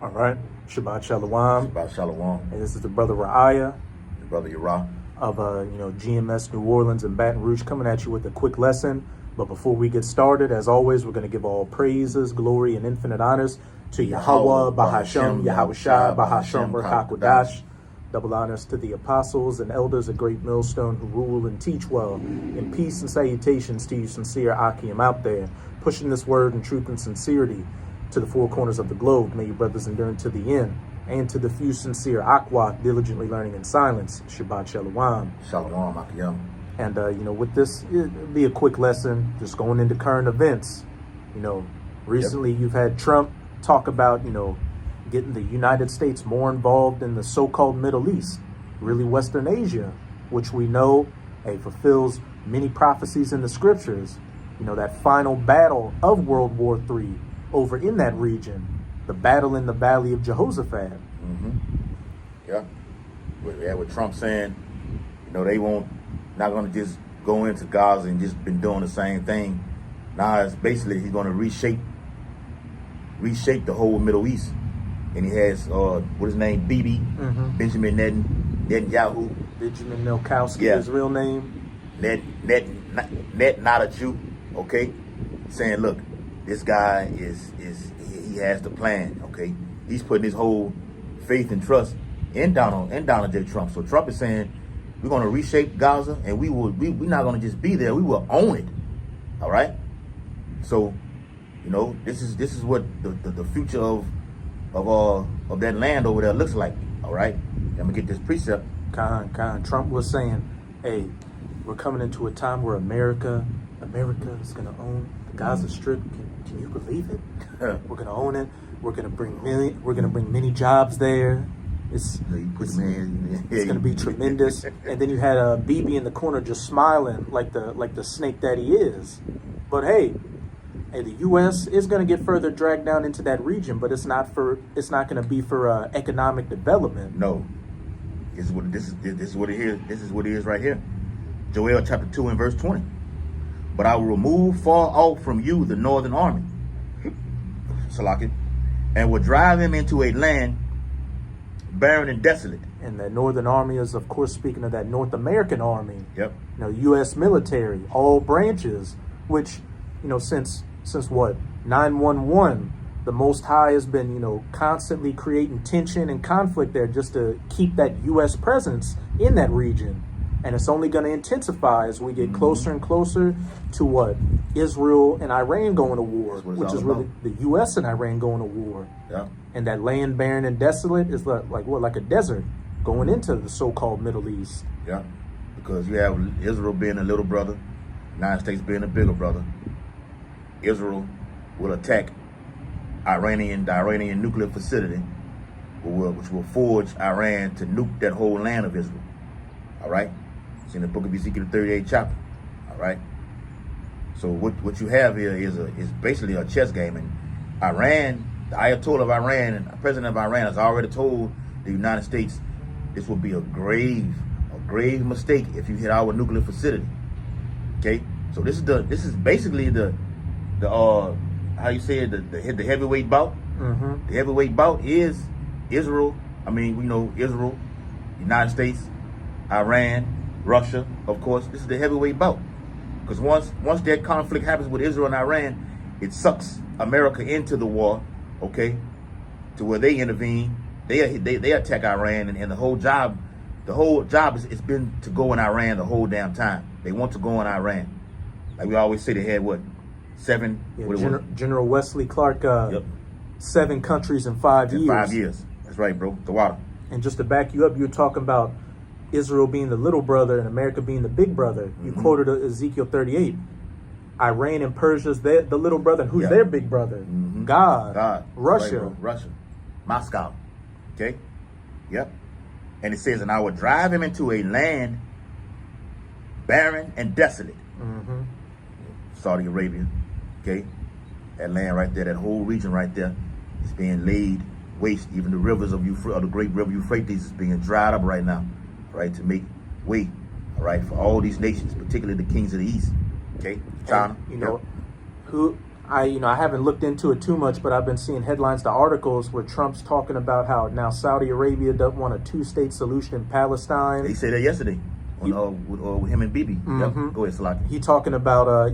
All right. Shabbat Shalom. Shabbat Shalom. And this is the brother Ra'aya Your brother Yara. of GMS New Orleans and Baton Rouge coming at you with a quick lesson. But before we get started, as always, we're going to give all praises, glory, and infinite honors to Yahweh, Bahashem, Yahushua, Bahashem, Berchakodash. Double honors to the apostles and elders of Great Millstone who rule and teach well. And peace and salutations to you sincere Akim out there, pushing this word in truth and sincerity to the four corners of the globe. May your brothers endure to the end. And to the few sincere Akwak, diligently learning in silence. Shabbat Shalom. Shalom, Akim. And, with this, it'll be a quick lesson, just going into current events. Recently you've had Trump talk about, getting the United States more involved in the so-called Middle East, really Western Asia, which we know fulfills many prophecies in the scriptures. That final battle of World War III over in that region, the battle in the Valley of Jehoshaphat. Yeah. With Trump saying, they not going to just go into Gaza and just been doing the same thing. Now it's basically he's going to reshape the whole Middle East. And he has, what his name, Benjamin Netanyahu. Benjamin Milkowski, his real name. Not a Jew, okay? Saying, look, this guy he has the plan, okay? He's putting his whole faith and trust in Donald J. Trump. So Trump is saying, we're going to reshape Gaza, and we're not going to just be there. We will own it, all right? So, this is what the future of that land over there looks like, all right? I'm gonna get this precept. Trump was saying, hey, we're coming into a time where America is gonna own the Gaza Strip. Can you believe it? We're gonna own it. We're gonna bring many jobs there. It's gonna be tremendous. And then you had Bibi in the corner just smiling like the snake that he is. But hey, the U.S. is going to get further dragged down into that region, but it's not going to be for economic development. No, this is what it is right here. Joel chapter 2 and verse 20. But I will remove far off from you the northern army, Salaki, and will drive him into a land barren and desolate. And that northern army is, of course, speaking of that North American army. Yep. U.S. military, all branches, which since what 9/11, the Most High has been constantly creating tension and conflict there just to keep that U.S. presence in that region, and it's only going to intensify as we get closer and closer to what Israel and Iran going to war, which is really the U.S. and Iran going to war. Yeah. And that land barren and desolate is like a desert going into the so-called Middle East. Yeah, because you have Israel being a little brother, United States being a bigger brother. Israel will attack the Iranian nuclear facility, which will forge Iran to nuke that whole land of Israel. All right? It's in the book of Ezekiel, 38th chapter. All right? So what you have here is basically a chess game. And Iran, the Ayatollah of Iran and the president of Iran has already told the United States this will be a grave mistake if you hit our nuclear facility. Okay? So this is basically the how you say it, the heavyweight bout. The heavyweight bout is Israel. Israel, United States, Iran, Russia, of course. This is the heavyweight bout. Because once that conflict happens with Israel and Iran, it sucks America into the war, okay? To where they intervene, they attack Iran, and the whole job has been to go in Iran the whole damn time. They want to go in Iran. Like we always say, they had what? General Wesley Clark, 7 countries in 5 years. 5 years. That's right, bro. The water. And just to back you up, you're talking about Israel being the little brother and America being the big brother. You quoted Ezekiel 38. Iran and Persia's the little brother. And who's their big brother? God. Russia. Right, Russia. Moscow. Okay? Yep. And it says, and I will drive him into a land barren and desolate. Saudi Arabia. Okay, that land right there, that whole region right there is being laid waste. Even the rivers of the great river Euphrates is being dried up right now, right, to make way, all right, for all these nations, particularly the kings of the East. Okay, China. who I haven't looked into it too much, but I've been seeing headlines to articles where Trump's talking about how now Saudi Arabia doesn't want a two-state solution in Palestine. He said that yesterday with him and Bibi. Mm-hmm. Yep. Go ahead, Salaki. He talking about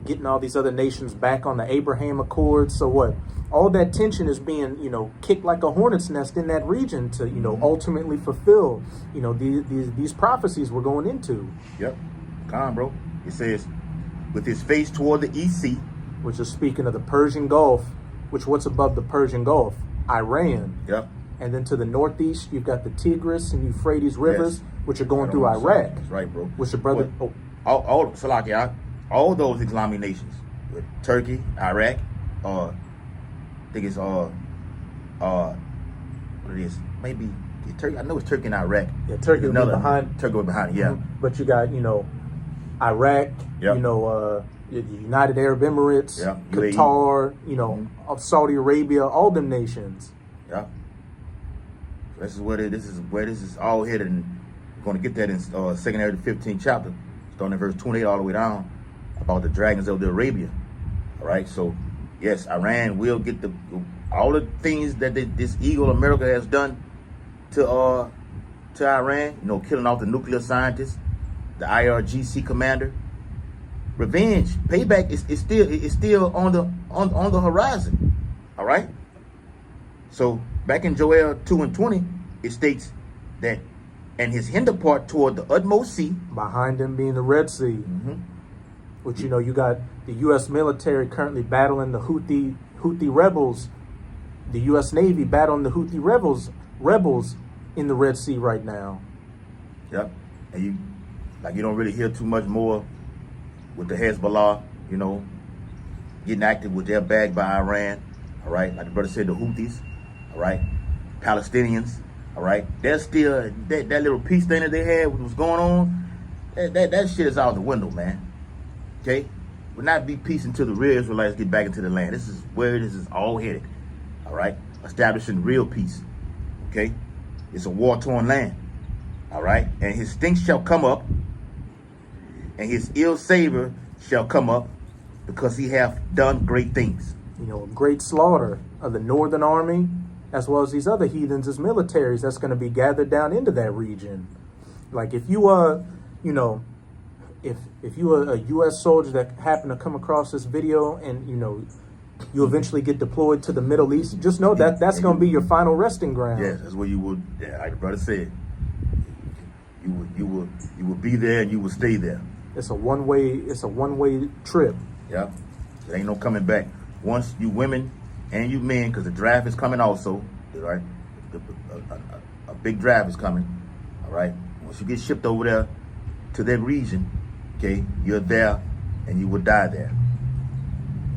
getting all these other nations back on the Abraham Accords. So what? All that tension is being kicked like a hornet's nest in that region to ultimately fulfill these prophecies we're going into. Yep. Come on, bro. It says, with his face toward the East Sea, which is speaking of the Persian Gulf, what's above the Persian Gulf? Iran. Yep. And then to the northeast, you've got the Tigris and Euphrates rivers, which are going through Iraq. Iraq. That's right, bro. Which your brother... all those Islamic nations, with Turkey, Iraq, I think it's what it is, maybe Turkey. I know it's Turkey and Iraq. Yeah, Turkey was behind. Turkey was behind it, yeah. But you got Iraq, yep. The United Arab Emirates, yep. Qatar, of Saudi Arabia, all them nations. Yeah. So this is where this is all headed, and we're going to get that in 2 Amos 15th chapter, starting at verse 28 all the way down, about the dragons of the Arabia. All right, so yes, Iran will get all the things that this evil America has done to Iran. Killing off the nuclear scientists, the IRGC commander. Revenge, payback is still on the horizon. All right. So back in Joel 2:20, it states that, and his hinder part toward the utmost sea, behind him being the Red Sea, which you got the U.S. military currently battling the Houthi rebels, the U.S. Navy battling the Houthi rebels in the Red Sea right now. Yep, and you don't really hear too much more with the Hezbollah, getting active with their bag by Iran. All right, like the brother said, the Houthis. All right, Palestinians. All right, there's still that little peace thing that they had, what was going on. That shit is out the window, man. Okay, will not be peace until the real Israelites get back into the land. This is where this is all headed. All right, establishing real peace. Okay, it's a war-torn land. All right, and his stink shall come up, and his ill savor shall come up, because he hath done great things. A great slaughter of the northern army, as well as these other heathens as militaries that's going to be gathered down into that region. Like if you if you are a U.S. soldier that happen to come across this video and you eventually get deployed to the Middle East, just know that that's going to be your final resting ground. Yes, that's where you would. Yeah, like the brother said, you will be there and you will stay there. It's a one-way trip. Yeah, there ain't no coming back. Once you women and you men, because the draft is coming also. All right, a big draft is coming. All right, once you get shipped over there to that region, okay, you're there and you will die there.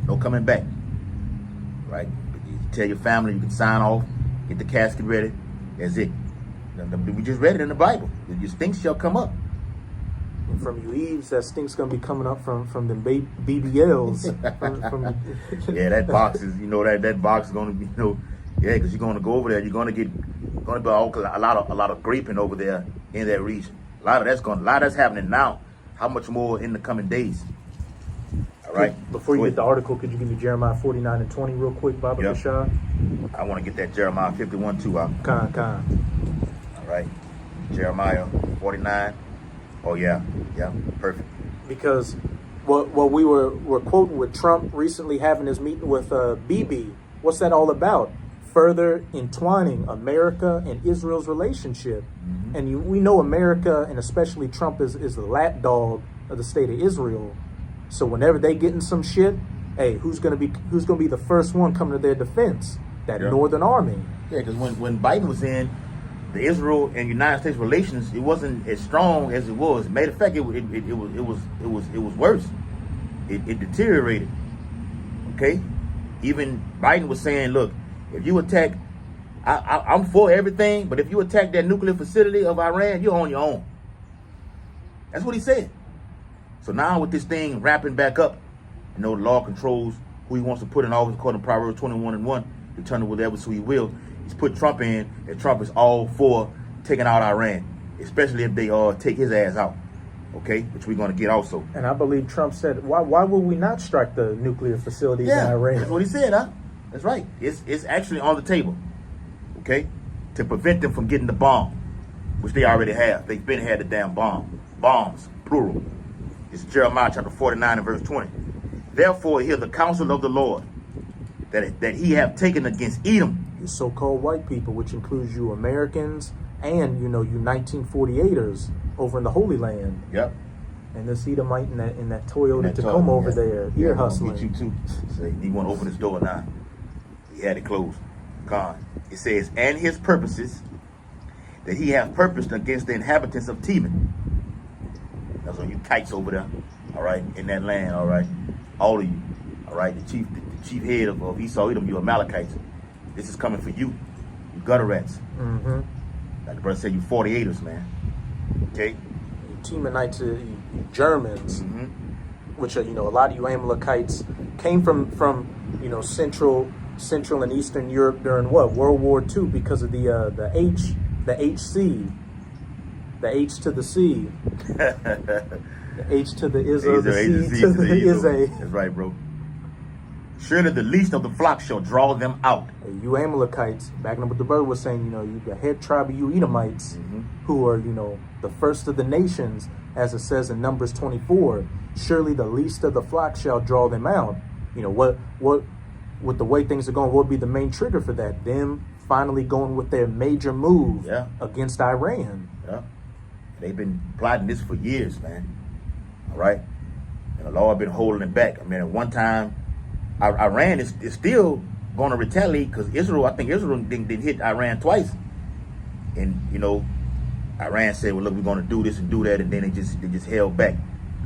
No coming back. Right? You tell your family, you can sign off, get the casket ready. That's it. We just read it in the Bible. Your stinks shall come up. And from you Eves, that stink's gonna be coming up from them BBLs. Yeah, that box is, that box is gonna be, because you're gonna go over there. You're gonna be a lot of graping over there in that region. A lot of that's happening now. How much more in the coming days? All right. Before you get the article, could you give me Jeremiah 49:20 real quick, Baba Bashar? I want to get that Jeremiah 51 too. Con. All right. Jeremiah 49. Oh yeah, perfect. Because what we were quoting with Trump recently having his meeting with Bibi, what's that all about? Further entwining America and Israel's relationship. And we know America, and especially Trump, is the lapdog of the state of Israel. So whenever they get in some shit, hey, who's gonna be the first one coming to their defense? That Northern Army. Yeah, because when Biden was in, the Israel and United States relations, it wasn't as strong as it was. Matter of fact, it was worse. It deteriorated. Okay, even Biden was saying, look, if you attack, I'm for everything, but if you attack that nuclear facility of Iran, you're on your own. That's what he said. So now with this thing wrapping back up, the law controls who he wants to put in office according to Proverbs 21:1, determine whatever so he will. He's put Trump in, and Trump is all for taking out Iran, especially if they take his ass out. okay, which we're going to get also. And I believe Trump said, why would we not strike the nuclear facilities in Yeah, Iran? that's what he said, huh? That's right. It's actually on the table, okay, to prevent them from getting the bomb, which they already have. They've been had the damn bombs, plural. It's Jeremiah chapter 49 and verse 20. Therefore, hear the counsel of the Lord that he have taken against Edom. You so-called white people, which includes you Americans and, you 1948ers over in the Holy Land. Yep. And this Edomite in that Toyota That Tacoma over yeah. there, Yeah, ear gonna hustling. get you too. Say, he want to open his door now. He had it closed. Gone. It says, and his purposes that he hath purposed against the inhabitants of Teman. That's on you kites over there, all right, in that land, all right, all of you, all right, the chief head of Esau Edom, you Amalekites. This is coming for you, you gutter rats. Mm-hmm. Like the brother said, you 48ers, man. Okay. Temanites, Germans, Mm-hmm. which are, a lot of you Amalekites came from Central and Eastern Europe during what, World War II, because of the HC, the H to the C, the H to the Izza, the C to the Izza. That's right, bro. Surely the least of the flock shall draw them out. Hey, you Amalekites, backing up what the brother was saying, you the head tribe of you Edomites, who are, the first of the nations, as it says in Numbers 24. Surely the least of the flock shall draw them out. What with the way things are going, what would be the main trigger for that? Them finally going with their major move against Iran. Yeah. They've been plotting this for years, man. All right? And the Lord been holding it back. I mean, at one time, Iran is still going to retaliate because I think Israel didn't hit Iran twice. And, Iran said, well, look, we're going to do this and do that. And then they just held back.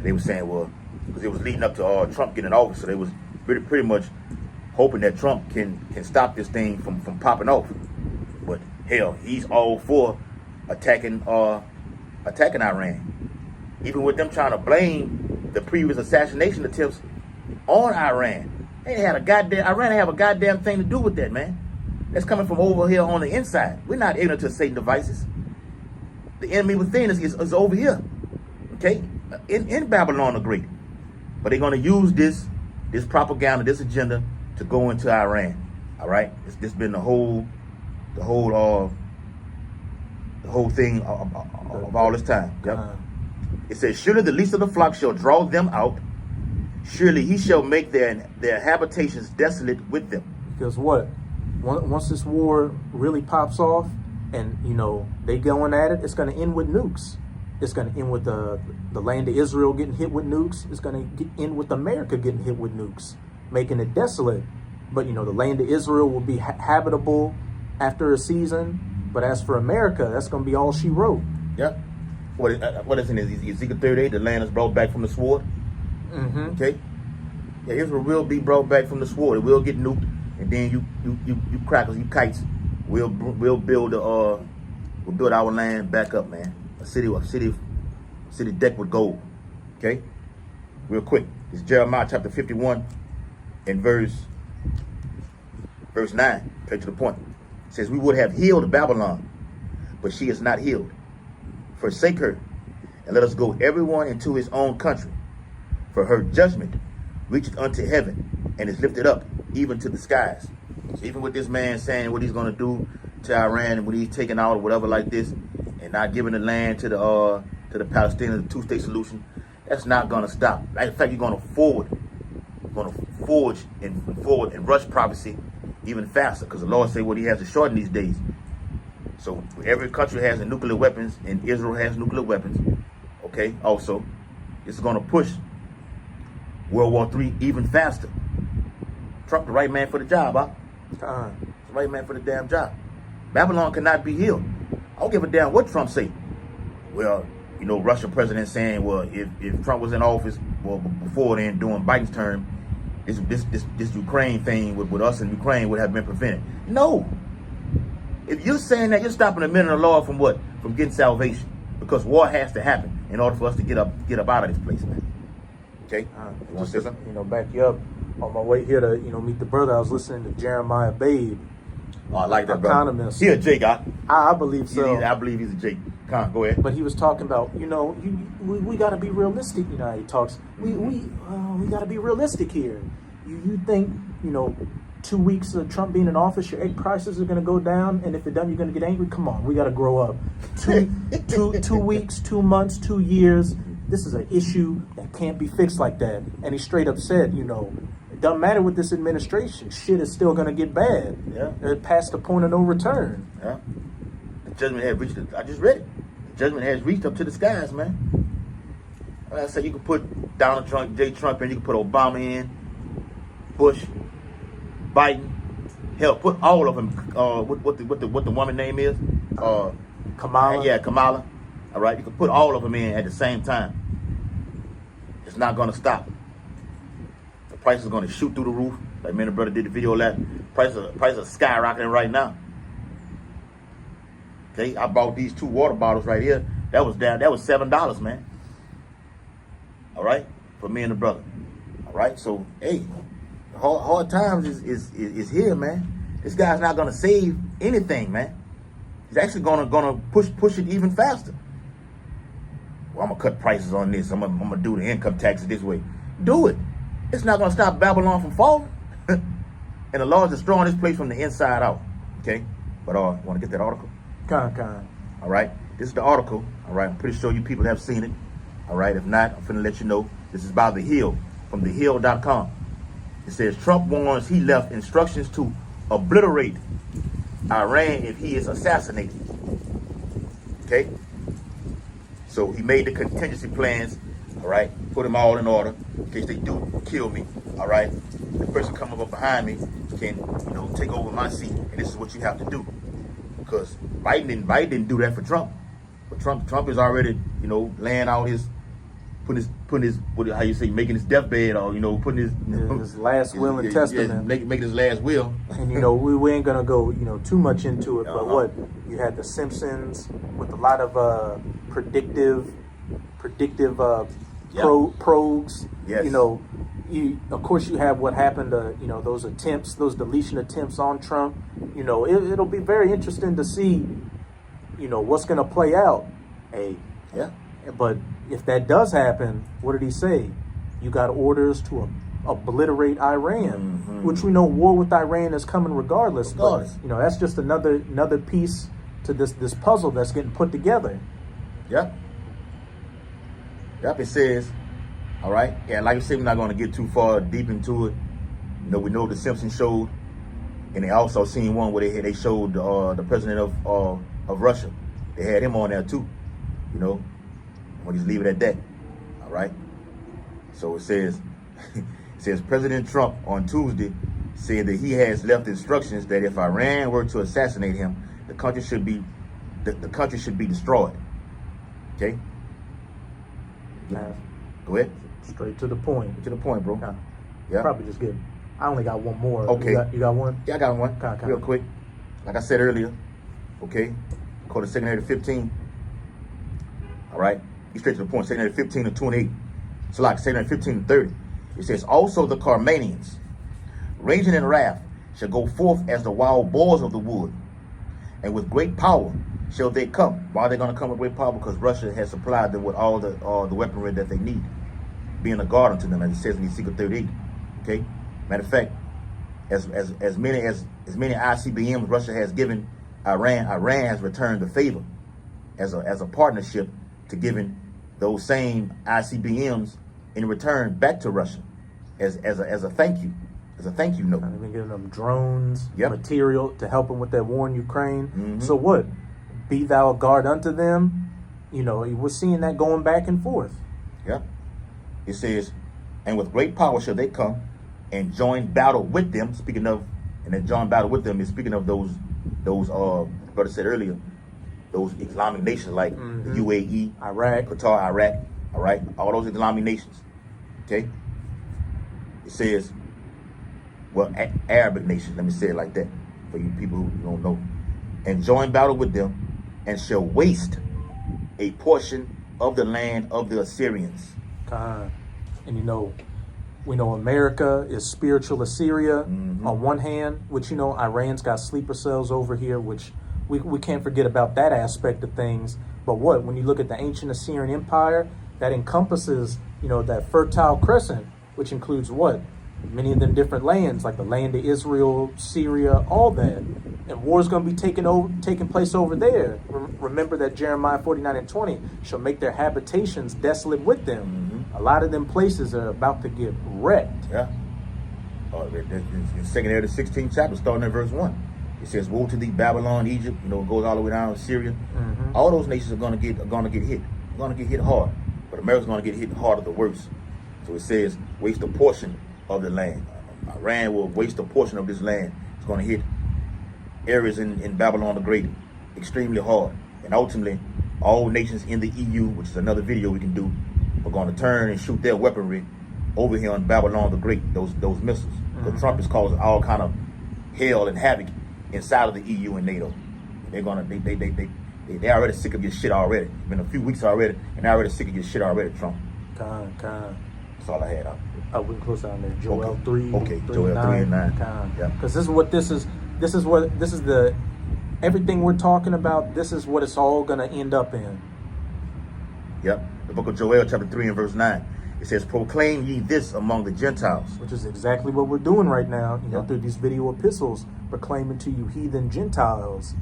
They were saying, well, because it was leading up to Trump getting in office. So they was pretty much hoping that Trump can stop this thing from popping off. But hell, he's all for attacking Iran. Even with them trying to blame the previous assassination attempts on Iran. Iran didn't have a goddamn thing to do with that, man. That's coming from over here on the inside. We're not ignorant to Satan devices. The enemy within is over here. Okay? In Babylon the Great. But they're going to use this propaganda, this agenda to go into Iran. All right? It's been the whole thing of all this time. Yep. It says, surely the least of the flock shall draw them out. Surely he shall make their habitations desolate with them. Because what? Once this war really pops off and, they going at it, it's going to end with nukes. It's going to end with the land of Israel getting hit with nukes. It's going to end with America getting hit with nukes, making it desolate. But, the land of Israel will be habitable after a season. But as for America, that's going to be all she wrote. Yep. What is in Ezekiel 38? The land is brought back from the sword. Mm-hmm. Okay. Yeah, Israel will be brought back from the sword. It will get nuked, and then you crackers, you kites, we'll build our land back up, man. A city decked with gold. Okay. Real quick, it's Jeremiah chapter 51 and verse 9. Straight to the point. It says, we would have healed Babylon, but she is not healed. Forsake her, and let us go everyone into his own country. For her judgment reacheth unto heaven, and is lifted up even to the skies. So even with this man saying what he's going to do to Iran, and when he's taking out or whatever like this, and not giving the land to the Palestinians, the two-state solution, that's not going to stop. In fact, you're going to forge and rush prophecy even faster, because the Lord said what he has to shorten these days. So every country has nuclear weapons, and Israel has nuclear weapons. Okay, also, this is going to push World War III even faster. Trump the right man for the job, huh? The right man for the damn job. Babylon cannot be healed. I don't give a damn what Trump say. Well, Russian president saying, well, if Trump was in office, well, before then, during Biden's term, this Ukraine thing with us in Ukraine would have been prevented. No. If you're saying that, you're stopping the men of the Lord from what? From getting salvation. Because war has to happen in order for us to get up out of this place, man. Okay? You want to say something? Back you up. On my way here to, meet the brother, I was listening to Jeremiah Babe. Oh, I like that, brother. economist. He a Jake, I believe so. I believe he's a Jake. Go ahead. But he was talking about, we got to be realistic. He talks. We got to be realistic here. You think 2 weeks of Trump being in office, your egg prices are going to go down, and if it doesn't, you're going to get angry? Come on, we got to grow up. 2 weeks, 2 months, 2 years. This is an issue that can't be fixed like that. And he straight up said, it doesn't matter with this administration. Shit is still going to get bad. Yeah. It past the point of no return. Yeah. The judgment has reached. I just read it. The judgment has reached up to the skies, man. Like I said, you can put Donald Trump, J. Trump, and you can put Obama in, Bush, Biden. Hell, put all of them. What the woman name is? Kamala. Yeah, Kamala. All right, you can put all of them in at the same time. It's not going to stop. The price is going to shoot through the roof. Like me and the brother did the video last. Prices are skyrocketing right now. Okay, I bought these 2 water bottles right here. That was $7, man. All right, for me and the brother. All right, so hey, hard times is here, man. This guy's not gonna save anything, man. He's actually gonna push it even faster. Well, I'm gonna cut prices on this. I'm gonna do the income taxes this way. Do it. It's not gonna stop Babylon from falling. And the Lord's destroying this place from the inside out. Okay, but want to get that article? Con. All right, this is the article. All right, I'm pretty sure you people have seen it. All right, if not, I'm finna let you know. This is by The Hill, from thehill.com. It says, Trump warns he left instructions to obliterate Iran if he is assassinated. Okay? So he made the contingency plans, all right? Put them all in order in case they do kill me, all right? The person coming up behind me can, take over my seat, and this is what you have to do. Because Biden didn't do that for Trump. But Trump is already, laying out putting his how you say, making his deathbed, or putting his last will and testament, making his last will. And we ain't gonna go too much into it, but what you had the Simpsons with a lot of predictive probes. Yes. Of course you have what happened to those deletion attempts on Trump. It'll be very interesting to see what's gonna play out. But if that does happen, what did he say? You got orders to obliterate Iran, which we know war with Iran is coming regardless. But, that's just another piece to this puzzle that's getting put together. Yep. It says, all right. Yeah, like I said, we're not going to get too far deep into it. We know the Simpsons showed, and they also seen one where they showed the president of Russia. They had him on there too. We'll just leave it at that. All right. So it says, President Trump on Tuesday said that he has left instructions that if Iran were to assassinate him, the country should be destroyed. Okay. Go ahead. Straight to the point. To the point, bro. Yeah. Probably just get. I only got one more. Okay. You got one? Yeah, I got one. Real quick. Like I said earlier. Okay. According to 2 15. All right. Get straight to the point. 2 15 and 28. So like 2 15 and 30. It says, also the Carmanians, raging in wrath, shall go forth as the wild boars of the wood, and with great power shall they come. Why are they going to come with great power? Because Russia has supplied them with all the weaponry that they need, being a guard unto them, as it says in Ezekiel 38. Okay. Matter of fact, as many ICBMs Russia has given Iran has returned the favor as a partnership to giving those same ICBMs in return back to Russia as a thank you. As a thank you note. They've been giving them drones, material to help them with that war in Ukraine. So what? Be thou a guard unto them. We're seeing that going back and forth. Yep. It says, and with great power shall they come and join battle with them. Speaking of, and then join battle with them is speaking of those brother said earlier, those Islamic nations like the UAE, Iraq, Qatar, Iraq. All right, all those Islamic nations. Okay. It says, well, Arabic nations, let me say it like that for you people who don't know. And join battle with them, and shall waste a portion of the land of the Assyrians. And We know America is spiritual Assyria on one hand, which, you know, Iran's got sleeper cells over here, which we can't forget about that aspect of things. But when you look at the ancient Assyrian Empire, that encompasses, you know, that Fertile Crescent, which includes what? Many of them different lands, like the land of Israel, Syria, all that. And war's going to be taking place over there. Remember that Jeremiah 49:20 shall make their habitations desolate with them. A lot of them places are about to get wrecked. Yeah. The second area of the 16th chapter, starting in verse 1. It says, "Woe to thee, Babylon, Egypt." You know, it goes all the way down to Syria. All those nations are gonna get hit. Gonna get hit hard. But America's gonna get hit harder the worst. So it says, waste a portion of the land. Iran will waste a portion of this land. It's gonna hit areas in Babylon the Great extremely hard. And ultimately, all nations in the EU, which is another video we can do, are gonna turn and shoot their weaponry over here on Babylon the Great, those missiles. Because Trump is causing all kind of hell and havoc inside of the EU and NATO. They're gonna they already sick of your shit already. It's been a few weeks already, and they're already sick of your shit already, Trump. That's all I had. We can close down there. Joel 3. Okay, Joel 3 and 9. Yeah. Because this is the everything we're talking about. This is what it's all gonna end up in. Yep. The book of Joel, chapter 3 and verse 9. It says, "Proclaim ye this among the Gentiles." Which is exactly what we're doing right now, you know, through these video epistles, proclaiming to you heathen Gentiles.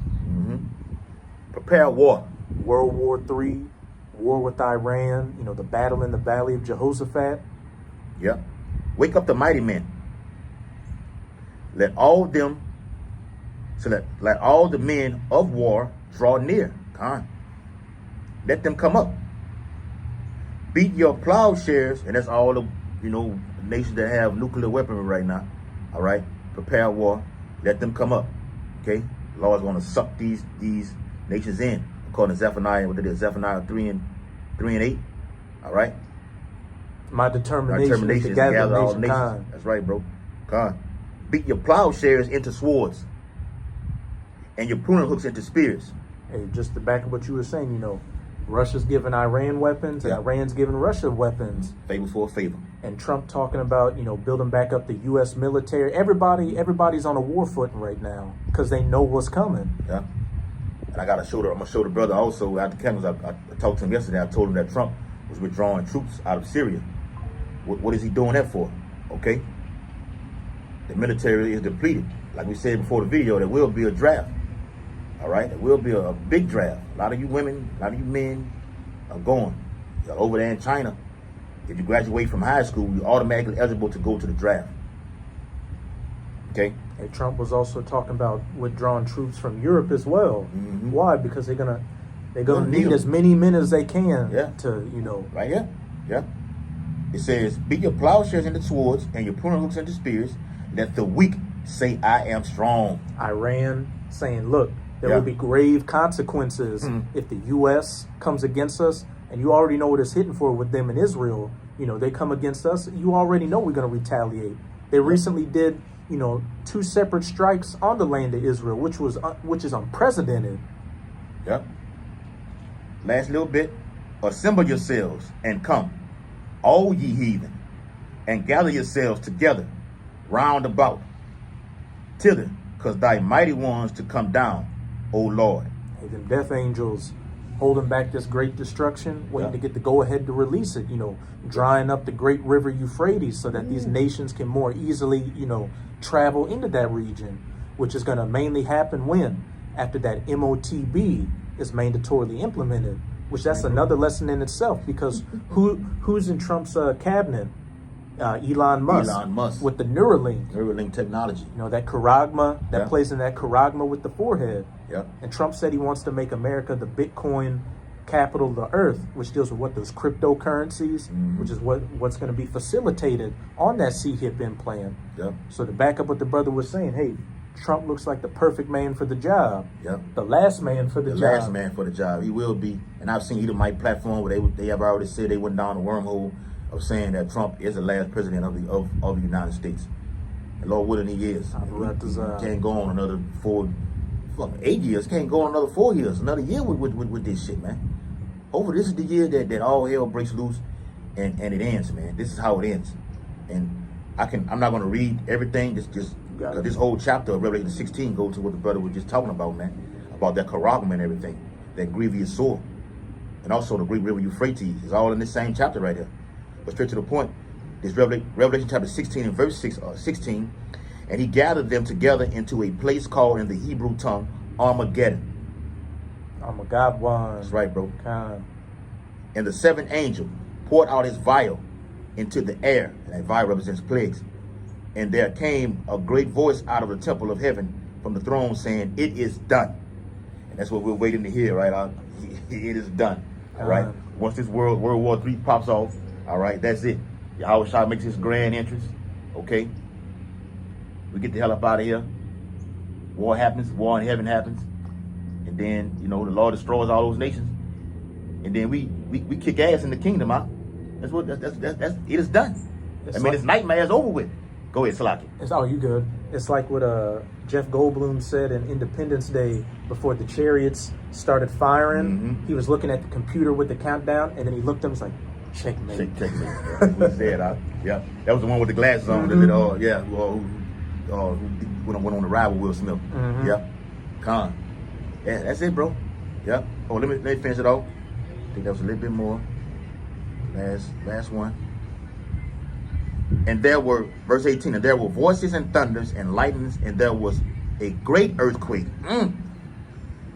Prepare war. World War III, war with Iran, you know, the battle in the Valley of Jehoshaphat. Yep. Wake up the mighty men. Let all the men of war draw near. Let them come up. Beat your plowshares, and that's all the, you know, nations that have nuclear weaponry right now. All right, prepare war. Let them come up. Okay, the Lord's going to suck these nations in, according to Zephaniah. What it is, Zephaniah 3 and 8. All right. My determination is to gather all nations. That's right, bro. Beat your plowshares into swords, and your pruning hooks into spears. Hey, just to back up what you were saying, you know, Russia's giving Iran weapons, and Iran's giving Russia weapons. Favor for a favor. And Trump talking about, you know, building back up the U.S. military. Everybody's on a war footing right now because they know what's coming. Yeah. And I'm gonna show the brother also at the cameras. I talked to him yesterday. I told him that Trump was withdrawing troops out of Syria. What is he doing that for? Okay. The military is depleted. Like we said before the video, there will be a draft. All right, it will be a big draft. A lot of you women, a lot of you men are going. You're over there in China. If you graduate from high school, you're automatically eligible to go to the draft. Okay. And Trump was also talking about withdrawing troops from Europe as well. Why? Because they're gonna need as many men as they can to, you know. Right here. Yeah. It says, "Beat your plowshares into swords and your pruning hooks into spears. Let the weak say, I am strong." Iran saying, look, there will be grave consequences if the U.S. comes against us, and you already know what it's hitting for with them in Israel. You know, they come against us, you already know we're going to retaliate. They recently did, you know, 2 separate strikes on the land of Israel, which is unprecedented. Yep. Last little bit. "Assemble yourselves and come, all ye heathen, and gather yourselves together round about, thither, because thy mighty ones to come down, O Lord." Hey, them death angels holding back this great destruction, waiting to get the go-ahead to release it, you know, drying up the great river Euphrates so that these nations can more easily, you know, travel into that region, which is going to mainly happen when? After that MOTB is mandatorily implemented, which that's another lesson in itself, because who's in Trump's cabinet? Elon Musk with the Neuralink technology. You know, that charagma, that plays in that charagma with the forehead. Yep. And Trump said he wants to make America the Bitcoin capital of the earth, which deals with what those cryptocurrencies, which is what's going to be facilitated on that CHIP implant. Yep. So to back up what the brother was saying, hey, Trump looks like the perfect man for the job. Yep. The last man for the job. The last man for the job. He will be. And I've seen Edomite platform where they have already said they went down the wormhole of saying that Trump is the last president of the United States. And Lord willing, he is. He can't go on another 8 years. Can't go on another 4 years. Another year with this shit, man. This is the year that all hell breaks loose and it ends, man. This is how it ends. And I'm not going to read everything. Just this whole chapter of Revelation 16 goes to what the brother was just talking about, man, about that cherubim and everything, that grievous sword, and also the great river Euphrates is all in this same chapter right here. But straight to the point, this Revelation chapter 16 and verse 16, and he gathered them together into a place called in the Hebrew tongue Armageddon. Armageddon. That's right, bro. God. And the seventh angel poured out his vial into the air, and that vial represents plagues. And there came a great voice out of the temple of heaven from the throne saying, "It is done." And that's what we're waiting to hear, right? It is done. All right. Once this World War III pops off, all right, that's it. Yahweh Shah makes his grand entrance. Okay. We get the hell up out of here. War happens. War in heaven happens. And then, the Lord destroys all those nations. And then we kick ass in the kingdom, huh? That's it is done. This nightmare is over with. Go ahead, Salaki. You good. It's like what Jeff Goldblum said in Independence Day before the chariots started firing. Mm-hmm. He was looking at the computer with the countdown, and then he looked up and was like, checkmate. Checkmate. We said, yeah. That was the one with the glasses on. Mm-hmm. Who went on the ride with Will Smith. Mm-hmm. Yep. Con. Yeah, that's it, bro. Yep. Oh, let me finish it off. I think that was a little bit more. Last one. And there were, verse 18, and there were voices and thunders and lightnings, and there was a great earthquake,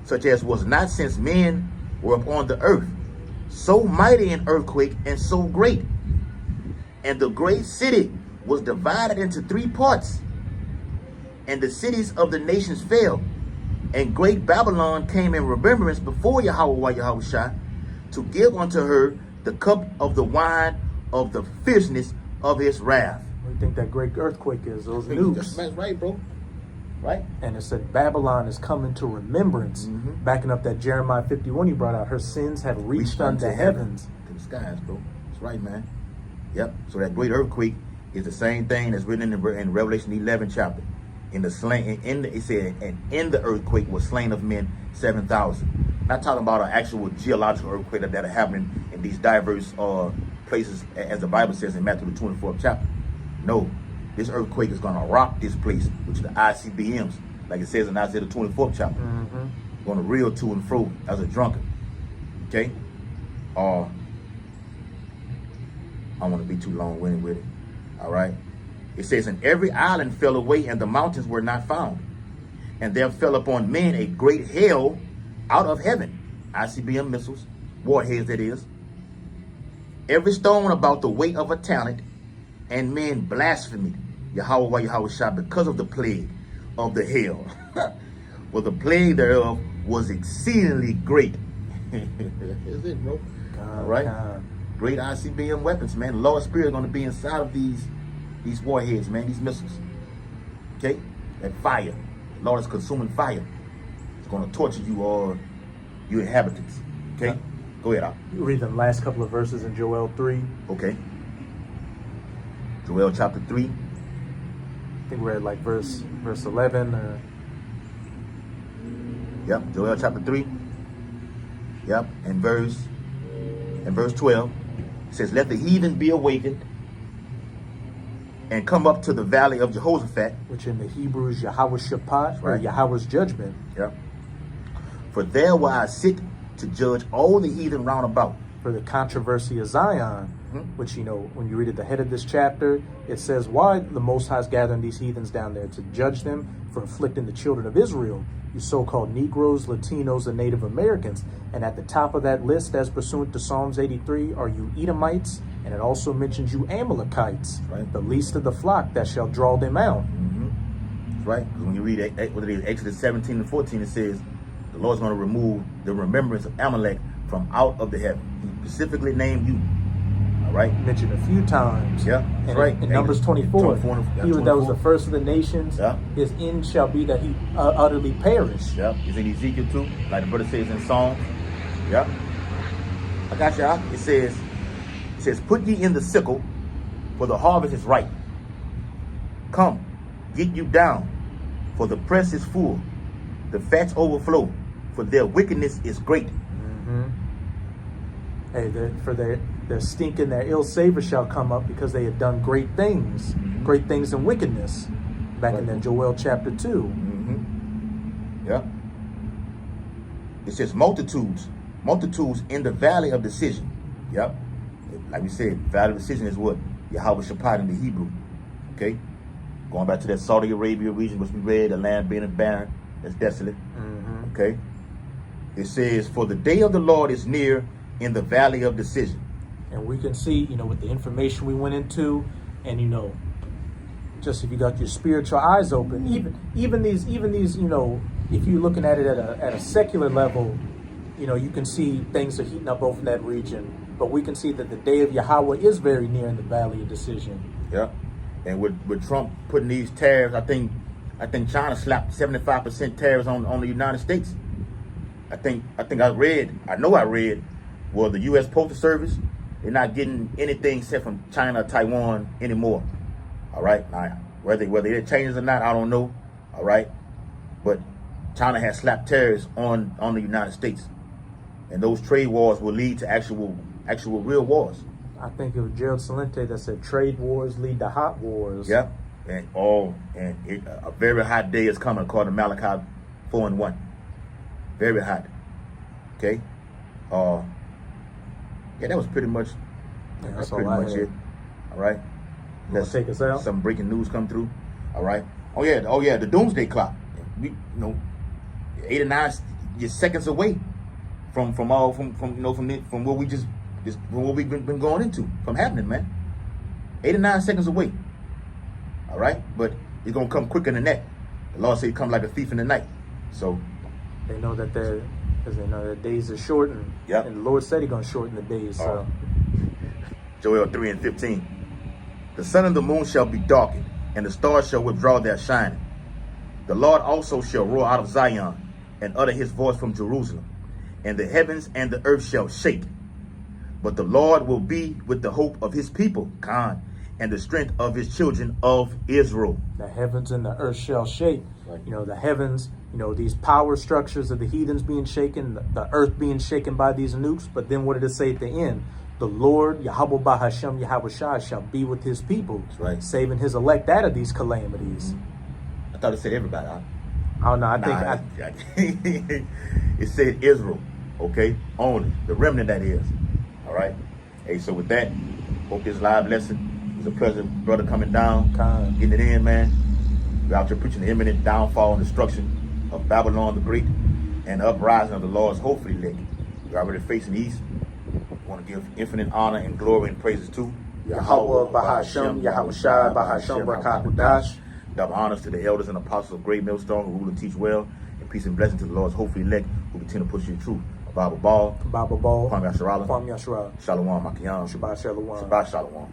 such as was not since men were upon the earth. So mighty an earthquake and so great. And the great city was divided into 3 parts. And the cities of the nations fell. And great Babylon came in remembrance before Yahweh Shah to give unto her the cup of the wine of the fierceness of his wrath. What do you think that great earthquake is? Those nukes. That's right, bro. Right? And it said Babylon is coming to remembrance. Mm-hmm. Backing up that Jeremiah 51 you brought out. Her sins have reached unto heavens. To the skies, bro. That's right, man. Yep. So that great earthquake is the same thing that's written in Revelation 11 chapter. It said, and in the earthquake was slain of men 7,000. Not talking about an actual geological earthquake that are happening in these diverse places, as the Bible says in Matthew the 24th chapter. No, this earthquake is going to rock this place, which is the ICBMs, like it says in Isaiah the 24th chapter. Mm-hmm. Going to reel to and fro as a drunkard. Okay? I don't want to be too long-winded with it. All right? It says, and every island fell away, and the mountains were not found. And there fell upon men a great hail out of heaven. ICBM missiles, warheads that is. Every stone about the weight of a talent, and men blasphemed Yahweh Shah because of the plague of the hail. For the plague thereof was exceedingly great. That's it, bro. All right? Great ICBM weapons, man. The Lord's Spirit is going to be inside of these warheads, man, these missiles. Okay? That fire. The Lord is consuming fire. It's going to torture you or you inhabitants. Okay? Go ahead, Al. You read the last couple of verses in Joel 3. Okay. Joel chapter 3. I think we're at like verse 11 or... Yep, Joel chapter 3. Yep, and verse 12. It says, let the heathen be awakened and come up to the valley of Jehoshaphat. Which in the Hebrew is Yahweh Shaphat, or right. Yahweh's judgment. Yep. For there will I sit to judge all the heathen round about. For the controversy of Zion, which, when you read at the head of this chapter, it says why the Most High is gathering these heathens down there to judge them for afflicting the children of Israel, you so-called Negroes, Latinos, and Native Americans. And at the top of that list, as pursuant to Psalms 83, are you Edomites, and it also mentions you Amalekites, right. The least of the flock that shall draw them out. That's right. Because when you read Exodus 17 and 14, it says the Lord's going to remove the remembrance of Amalek from out of the heaven. He specifically named you. All right. Mentioned a few times. Yeah, that's right. In Numbers 24, he that was the first of the nations. Yeah. His end shall be that he utterly perish. Yeah. It's in Ezekiel too, like the brother says in Psalms. Yeah. I got y'all. It says, put ye in the sickle, for the harvest is ripe. Come, get you down, for the press is full. The fats overflow, for their wickedness is great. Hey, Their stink and their ill savor shall come up because they had done great things and wickedness. Back in that Joel chapter 2. Yeah. It says multitudes in the valley of decision. Yep. Like we said, valley of decision is what? Yahweh Shaphat in the Hebrew. Okay. Going back to that Saudi Arabia region, which we read, the land being barren, that's desolate. Okay. It says, for the day of the Lord is near in the valley of decision. And we can see, with the information we went into, and just if you got your spiritual eyes open, even these, if you're looking at it at a secular level, you can see things are heating up over in that region. But we can see that the day of Yahweh is very near in the valley of decision. Yeah. And with Trump putting these tariffs, I think China slapped 75% tariffs on the United States. I read, well, the U.S. Postal Service, they're not getting anything except from China or Taiwan anymore. All right. Now, whether it changes or not, I don't know. All right. But China has slapped tariffs on the United States. And those trade wars will lead to actual real wars. I think it was Gerald Celente that said trade wars lead to hot wars. Yep. And a very hot day is coming, according to Malachi 4:1. Very hot. Okay. That was pretty much. That's pretty much it. All right. Let's take us out. Some breaking news come through. All right. Oh yeah. The doomsday clock. We 8 or 9 seconds away from what we just from what we've been going into from happening, man. 8 or 9 seconds away. All right. But it's gonna come quicker than that. The Lord said, "Come like a thief in the night." So they know that their days are shortened. Yep. And the Lord said He's gonna shorten the days. So. Joel 3:15. The sun and the moon shall be darkened, and the stars shall withdraw their shining. The Lord also shall roar out of Zion, and utter his voice from Jerusalem, and the heavens and the earth shall shake. But the Lord will be with the hope of his people, Khan, and the strength of his children of Israel. The heavens and the earth shall shake. Right. The heavens, these power structures of the heathens being shaken, the earth being shaken by these nukes. But then what did it say at the end? The Lord, Yahweh Bahashem, Yahweh Shai, shall be with his people, right, saving his elect out of these calamities. I thought it said everybody. Oh, no, I think it said Israel, okay? Only. The remnant, that is. All right? Hey, so with that, hope this live lesson was a pleasure, brother, coming down, getting it in, man. We're out here preaching the imminent downfall and destruction of Babylon the Great and the uprising of the Lord's hopefully elect. We're already facing the east. We want to give infinite honor and glory and praises to Yahweh Bahashem, Yahweh Shai, Bahashem, Rakakudash. Double honors to the elders and apostles of Great Millstone who rule and teach well, and peace and blessing to the Lord's hopefully elect who continue to push you truth. Bible Ball, Kwam Yasharala, Yashara, Shalom Makiyan, Shabbat Shalom. Shabbat Shalom.